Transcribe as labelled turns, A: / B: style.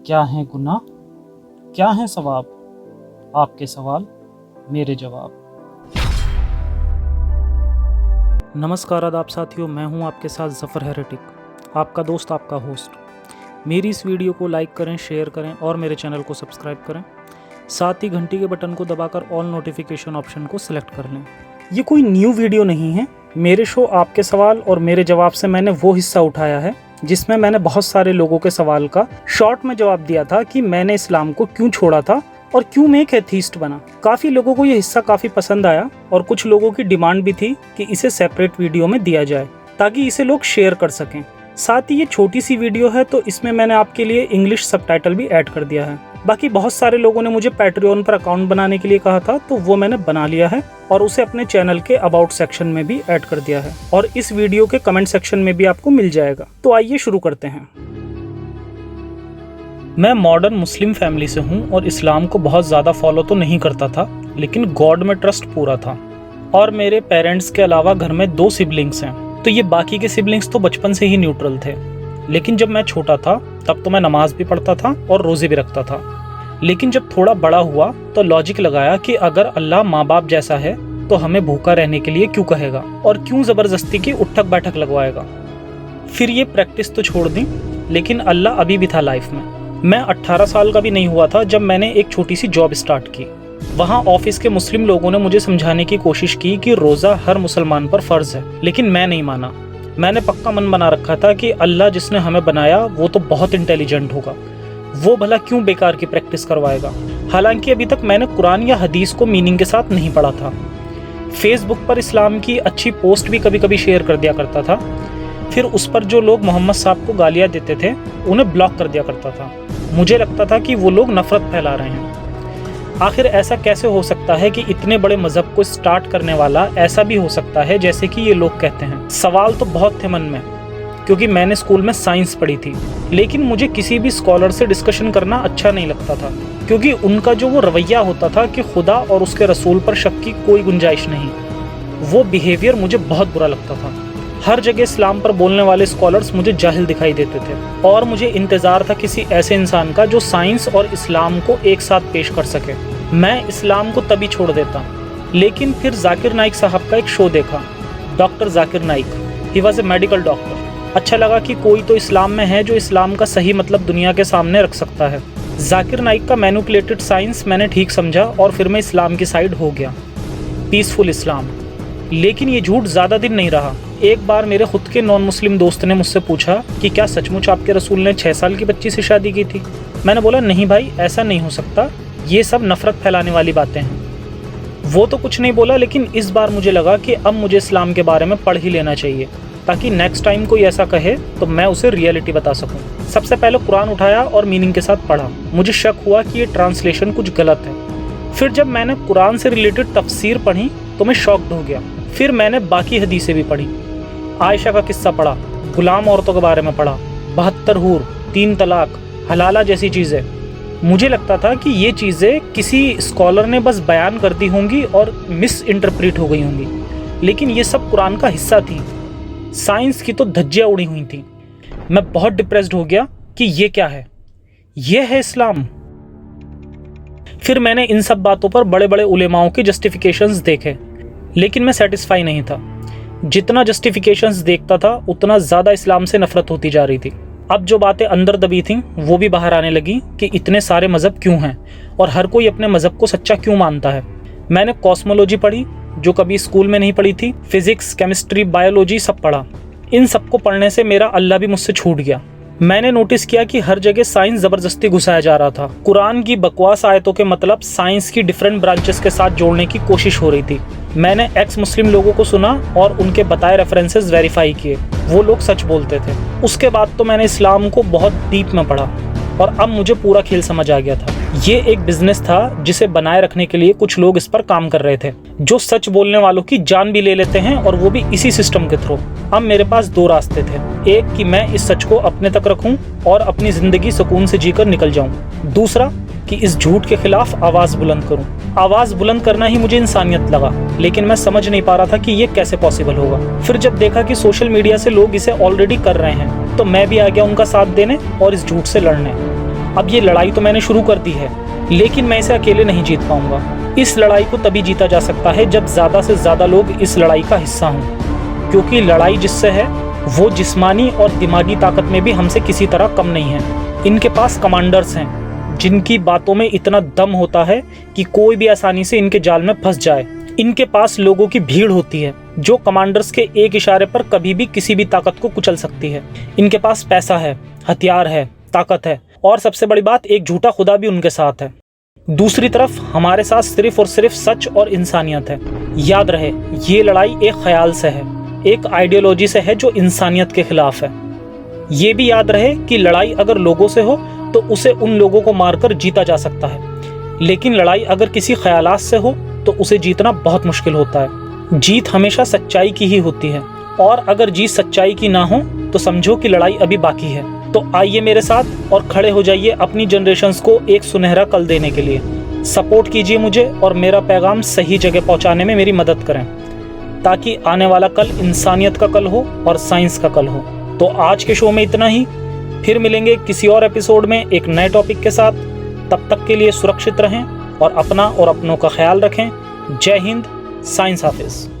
A: क्या है गुनाह, क्या है सवाब, आपके सवाल मेरे जवाब। नमस्कार आदाब साथियों, मैं हूं आपके साथ ज़फ़र हेरेटिक, आपका दोस्त, आपका होस्ट। मेरी इस वीडियो को लाइक करें, शेयर करें और मेरे चैनल को सब्सक्राइब करें। साथ ही घंटी के बटन को दबाकर ऑल नोटिफिकेशन ऑप्शन को सिलेक्ट कर लें। ये कोई न्यू वीडियो नहीं है। मेरे शो आपके सवाल और मेरे जवाब से मैंने वो हिस्सा उठाया है जिसमें मैंने बहुत सारे लोगों के सवाल का शॉर्ट में जवाब दिया था कि मैंने इस्लाम को क्यों छोड़ा था और क्यों मैं एक एथीस्ट बना। काफ़ी लोगों को ये हिस्सा काफ़ी पसंद आया और कुछ लोगों की डिमांड भी थी कि इसे सेपरेट वीडियो में दिया जाए ताकि इसे लोग शेयर कर सकें। साथ ही ये छोटी सी वीडियो है तो इसमें मैंने आपके लिए इंग्लिश सबटाइटल भी ऐड कर दिया है। बाकी बहुत सारे लोगों ने मुझे पैट्रियन पर अकाउंट बनाने के लिए कहा था तो वो मैंने बना लिया है और उसे अपने चैनल के अबाउट सेक्शन में भी ऐड कर दिया है और इस वीडियो के कमेंट सेक्शन में भी आपको मिल जाएगा। तो आइए शुरू करते हैं। मैं मॉडर्न मुस्लिम फैमिली से हूँ और इस्लाम को बहुत ज़्यादा फॉलो तो नहीं करता था, लेकिन गॉड में ट्रस्ट पूरा था। और मेरे पेरेंट्स के अलावा घर में 2 सिबलिंग्स हैं, तो ये बाकी के सिबलिंग्स तो बचपन से ही न्यूट्रल थे। लेकिन जब मैं छोटा था तब तो मैं नमाज भी पढ़ता था और रोज़े भी रखता था। लेकिन जब थोड़ा बड़ा हुआ तो लॉजिक लगाया कि अगर अल्लाह माँ बाप जैसा है तो हमें भूखा रहने के लिए क्यों कहेगा और क्यों ज़बरदस्ती की उठक बैठक लगवाएगा। फिर ये प्रैक्टिस तो छोड़ दी, लेकिन अल्लाह अभी भी था लाइफ में। मैं 18 साल का भी नहीं हुआ था जब मैंने एक छोटी सी जॉब स्टार्ट की। वहाँ ऑफिस के मुस्लिम लोगों ने मुझे समझाने की कोशिश की कि रोज़ा हर मुसलमान पर फ़र्ज़ है, लेकिन मैं नहीं माना। मैंने पक्का मन बना रखा था कि अल्लाह जिसने हमें बनाया वो तो बहुत इंटेलिजेंट होगा, वो भला क्यों बेकार की प्रैक्टिस करवाएगा। हालांकि अभी तक मैंने कुरान या हदीस को मीनिंग के साथ नहीं पढ़ा था। फेसबुक पर इस्लाम की अच्छी पोस्ट भी कभी कभी शेयर कर दिया करता था। फिर उस पर जो लोग मोहम्मद साहब को गालियाँ देते थे उन्हें ब्लॉक कर दिया करता था। मुझे लगता था कि वो लोग नफरत फैला रहे हैं। आखिर ऐसा कैसे हो सकता है कि इतने बड़े मजहब को स्टार्ट करने वाला ऐसा भी हो सकता है जैसे कि ये लोग कहते हैं। सवाल तो बहुत थे मन में, क्योंकि मैंने स्कूल में साइंस पढ़ी थी, लेकिन मुझे किसी भी स्कॉलर से डिस्कशन करना अच्छा नहीं लगता था, क्योंकि उनका जो वो रवैया होता था कि खुदा और उसके रसूल पर शक की कोई गुंजाइश नहीं, वो बिहेवियर मुझे बहुत बुरा लगता था। हर जगह इस्लाम पर बोलने वाले स्कॉलर्स मुझे जाहिल दिखाई देते थे और मुझे इंतज़ार था किसी ऐसे इंसान का जो साइंस और इस्लाम को एक साथ पेश कर सके। मैं इस्लाम को तभी छोड़ देता, लेकिन फिर जाकिर नाइक साहब का एक शो देखा, doctor Zakir Naik. He was a medical doctor. अच्छा लगा कि कोई तो इस्लाम में है जो इस्लाम का सही मतलब दुनिया के सामने रख सकता है। जाकिर नाइक का मैनिपुलेटेड साइंस मैंने ठीक समझा और फिर मैं इस्लाम की साइड हो गया, पीसफुल इस्लाम। लेकिन ये झूठ ज़्यादा दिन नहीं रहा। एक बार मेरे खुद के नॉन मुस्लिम दोस्त ने मुझसे पूछा कि क्या सचमुच आपके रसूल ने 6 साल की बच्ची से शादी की थी। मैंने बोला नहीं भाई, ऐसा नहीं हो सकता, ये सब नफ़रत फैलाने वाली बातें हैं। वो तो कुछ नहीं बोला, लेकिन इस बार मुझे लगा कि अब मुझे इस्लाम के बारे में पढ़ ही लेना चाहिए ताकि नेक्स्ट टाइम कोई ऐसा कहे तो मैं उसे रियलिटी बता सकूं। सबसे पहले कुरान उठाया और मीनिंग के साथ पढ़ा। मुझे शक हुआ कि ये ट्रांसलेशन कुछ गलत है। फिर जब मैंने कुरान से रिलेटेड तफसीर पढ़ी तो मैं शॉक्ड हो गया। फिर मैंने बाकी हदीसें भी पढ़ी, आयशा का किस्सा पढ़ा, गुलाम औरतों के बारे में पढ़ा, 72 हूर, 3 तलाक, हलाला जैसी चीज़ें। मुझे लगता था कि ये चीज़ें किसी स्कॉलर ने बस बयान कर दी होंगी और मिस इंटरप्रेट हो गई होंगी, लेकिन ये सब कुरान का हिस्सा थी। साइंस की तो धज्जियाँ उड़ी हुई थी। मैं बहुत डिप्रेस्ड हो गया कि ये क्या है, ये है इस्लाम। फिर मैंने इन सब बातों पर बड़े बड़े उलेमाओं के जस्टिफिकेशंस देखे, लेकिन मैं सेटिस्फाई नहीं था। जितना जस्टिफिकेशंस देखता था उतना ज़्यादा इस्लाम से नफरत होती जा रही थी। अब जो बातें अंदर दबी थीं वो भी बाहर आने लगी कि इतने सारे मज़हब क्यों हैं और हर कोई अपने मज़हब को सच्चा क्यों मानता है। मैंने कॉस्मोलॉजी पढ़ी जो कभी स्कूल में नहीं पढ़ी थी, फिजिक्स, केमिस्ट्री, बायोलॉजी सब पढ़ा। इन सबको पढ़ने से मेरा अल्लाह भी मुझसे छूट गया। मैंने नोटिस किया कि हर जगह साइंस ज़बरदस्ती घुसाया जा रहा था। कुरान की बकवास आयतों के मतलब साइंस की डिफरेंट ब्रांचेस के साथ जोड़ने की कोशिश हो रही थी। मैंने एक्स मुस्लिम लोगों को सुना और उनके बताए रेफरेंसेस वेरीफाई किए, वो लोग सच बोलते थे। उसके बाद तो मैंने इस्लाम को बहुत डीप में पढ़ा और अब मुझे पूरा खेल समझ आ गया था। ये एक बिजनेस था जिसे बनाए रखने के लिए कुछ लोग इस पर काम कर रहे थे, जो सच बोलने वालों की जान भी ले लेते हैं और वो भी इसी सिस्टम के थ्रू। अब मेरे पास 2 रास्ते थे, एक कि मैं इस सच को अपने तक रखूं और अपनी ज़िंदगी सुकून से जीकर निकल जाऊं, दूसरा कि इस झूठ के खिलाफ आवाज़ बुलंद करूं। आवाज़ बुलंद करना ही मुझे इंसानियत लगा, लेकिन मैं समझ नहीं पा रहा था कि ये कैसे पॉसिबल होगा। फिर जब देखा कि सोशल मीडिया से लोग इसे ऑलरेडी कर रहे हैं तो मैं भी आ गया उनका साथ देने और इस झूठ से लड़ने। अब ये लड़ाई तो मैंने शुरू कर दी है, लेकिन मैं इसे अकेले नहीं जीत पाऊंगा। इस लड़ाई को तभी जीता जा सकता है जब ज़्यादा से ज़्यादा लोग इस लड़ाई का हिस्सा हों, क्योंकि लड़ाई जिससे है वो जिस्मानी और दिमागी ताकत में भी हमसे किसी तरह कम नहीं है। इनके पास कमांडर्स हैं जिनकी बातों में इतना दम होता है कि कोई भी आसानी से इनके जाल में फंस जाए। इनके पास लोगों की भीड़ होती है जो कमांडर्स के एक इशारे पर कभी भी किसी भी ताकत को कुचल सकती है। इनके पास पैसा है, हथियार है, ताकत है और सबसे बड़ी बात, एक झूठा खुदा भी उनके साथ है। दूसरी तरफ हमारे साथ सिर्फ और सिर्फ सच और इंसानियत है। याद रहे, ये लड़ाई एक ख्याल से है, एक आइडियोलॉजी से है जो इंसानियत के खिलाफ है। ये भी याद रहे कि लड़ाई अगर लोगों से हो तो उसे उन लोगों को मारकर जीता जा सकता है, लेकिन लड़ाई अगर किसी ख्यालात से हो तो उसे जीतना बहुत मुश्किल होता है। जीत हमेशा सच्चाई की ही होती है, और अगर जीत सच्चाई की ना हो तो समझो कि लड़ाई अभी बाकी है। तो आइए मेरे साथ और खड़े हो जाइए अपनी जनरेशंस को एक सुनहरा कल देने के लिए। सपोर्ट कीजिए मुझे और मेरा पैगाम सही जगह पहुंचाने में मेरी मदद करें, ताकि आने वाला कल इंसानियत का कल हो और साइंस का कल हो। तो आज के शो में इतना ही, फिर मिलेंगे किसी और एपिसोड में एक नए टॉपिक के साथ। तब तक के लिए सुरक्षित रहें और अपना और अपनों का ख्याल रखें। जय हिंद, साइंस हाफिज।